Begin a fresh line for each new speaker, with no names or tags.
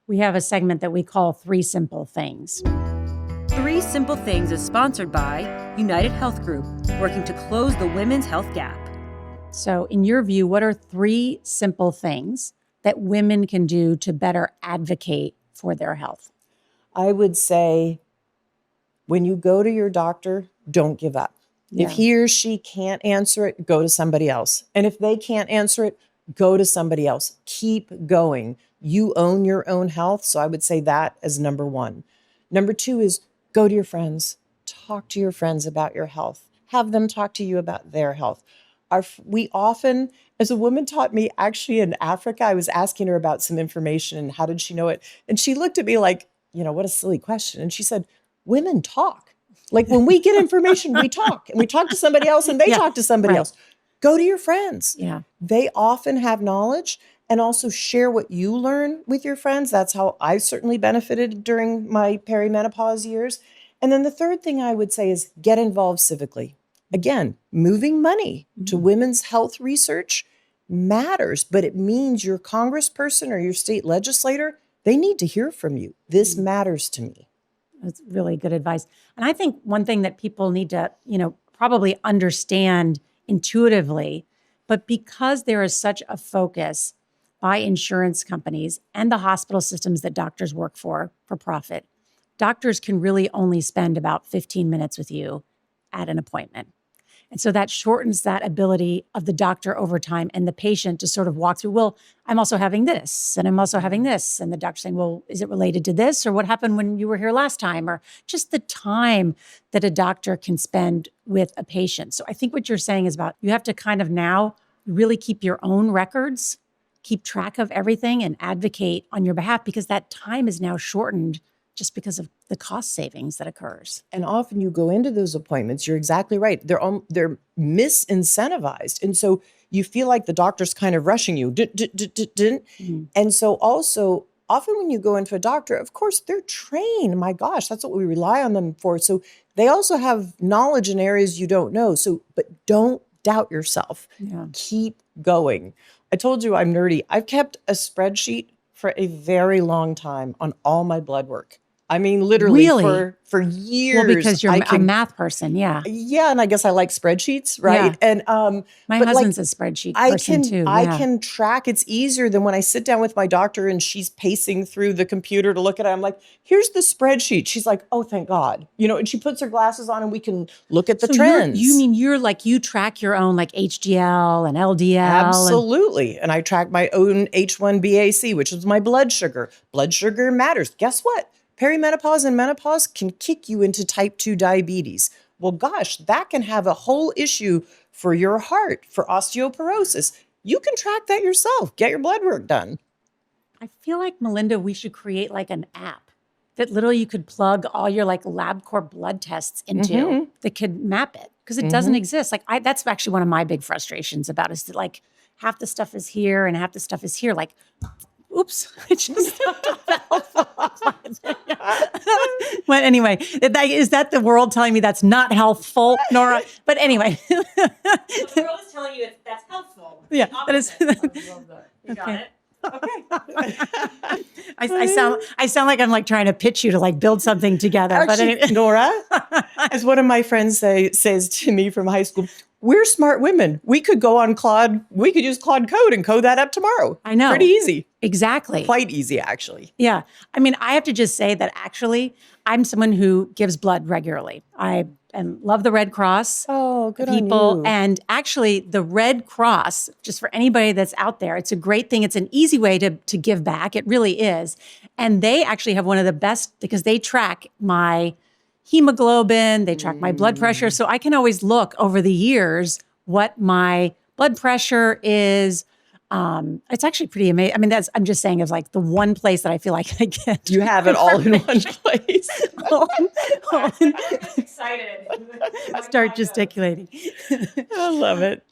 We have a segment that we call Three Simple Things.
Three Simple Things is sponsored by United Health Group, working to close the women's health gap.
So in your view, what are three simple things that women can do to better advocate for their health?
I would say when you go to your doctor, don't give up.
Yeah.
If he or she can't answer it, go to somebody else. And if they can't answer it, go to somebody else. Keep going. You own your own health. So I would say that as number one. Number two is go to your friends. Talk to your friends about your health. Have them talk to you about their health. We often, as a woman taught me actually in Africa, I was asking her about some information and how did she know it? And she looked at me like, what a silly question. And she said, women talk. Like when we get information, we talk and we talk to somebody else and they talk to somebody else. Go to your friends.
Yeah.
They often have knowledge and also share what you learn with your friends. That's how I certainly benefited during my perimenopause years. And then the third thing I would say is get involved civically. Again, moving money to women's health research matters, but it means your congressperson or your state legislator, they need to hear from you. This matters to me.
That's really good advice. And I think one thing that people need to, probably understand intuitively, but because there is such a focus by insurance companies and the hospital systems that doctors work for profit, doctors can really only spend about 15 minutes with you at an appointment. And so that shortens that ability of the doctor over time and the patient to sort of walk through, well, I'm also having this and I'm also having this. And the doctor saying, well, is it related to this? Or what happened when you were here last time? Or just the time that a doctor can spend with a patient. So I think what you're saying is about you have to kind of now really keep your own records, keep track of everything and advocate on your behalf because that time is now shortened just because of the cost savings that occurs.
And often you go into those appointments, you're exactly right. They're misincentivized. And so you feel like the doctor's kind of rushing you. And so also often when you go into a doctor, of course, they're trained. My gosh, that's what we rely on them for. So they also have knowledge in areas you don't know. But don't doubt yourself.
Yeah.
Keep going. I told you I'm nerdy. I've kept a spreadsheet for a very long time on all my blood work. I mean, literally for years.
Well, because you're a math person, yeah.
Yeah, and I guess I like spreadsheets, right?
Yeah.
And
my husband's a spreadsheet person too.
I can track. It's easier than when I sit down with my doctor and she's pacing through the computer to look at it. I'm like, here's the spreadsheet. She's like, oh, thank God. And she puts her glasses on and we can look at the trends.
You track your own like HDL and LDL?
Absolutely. And I track my own H1BAC, which is my blood sugar. Blood sugar matters. Guess what? Perimenopause and menopause can kick you into type 2 diabetes. Well, gosh, that can have a whole issue for your heart, for osteoporosis. You can track that yourself. Get your blood work done.
I feel like, Melinda, we should create like an app that literally you could plug all your like LabCorp blood tests into that could map it because it doesn't exist. Like that's actually one of my big frustrations about is that like half the stuff is here and half the stuff is here. Like, oops, I just But anyway, is that the world telling me that's not healthful, Norah? But anyway.
The world is telling you that's healthful.
Yeah, that is.
I love that. You got it?
Okay. I sound like I'm like trying to pitch you to like build something together.
Actually,
but anyway.
Nora, as one of my friends says to me from high school, we're smart women. We could go on Claude. We could use Claude Code and code that up tomorrow.
I know.
Pretty easy.
Exactly.
Quite easy, actually.
Yeah. I mean, I have to just say that actually I'm someone who gives blood regularly. I love the Red Cross.
Oh, good
people.
on you.
And actually the Red Cross, just for anybody that's out there, it's a great thing. It's an easy way to give back. It really is. And they actually have one of the best because they track my hemoglobin, they track my blood pressure. So I can always look over the years what my blood pressure is. It's actually pretty amazing. I mean, I'm just saying it's like the one place that I feel like I get.
You have it all in one place.
I'm excited.
Start gesticulating.
I love it.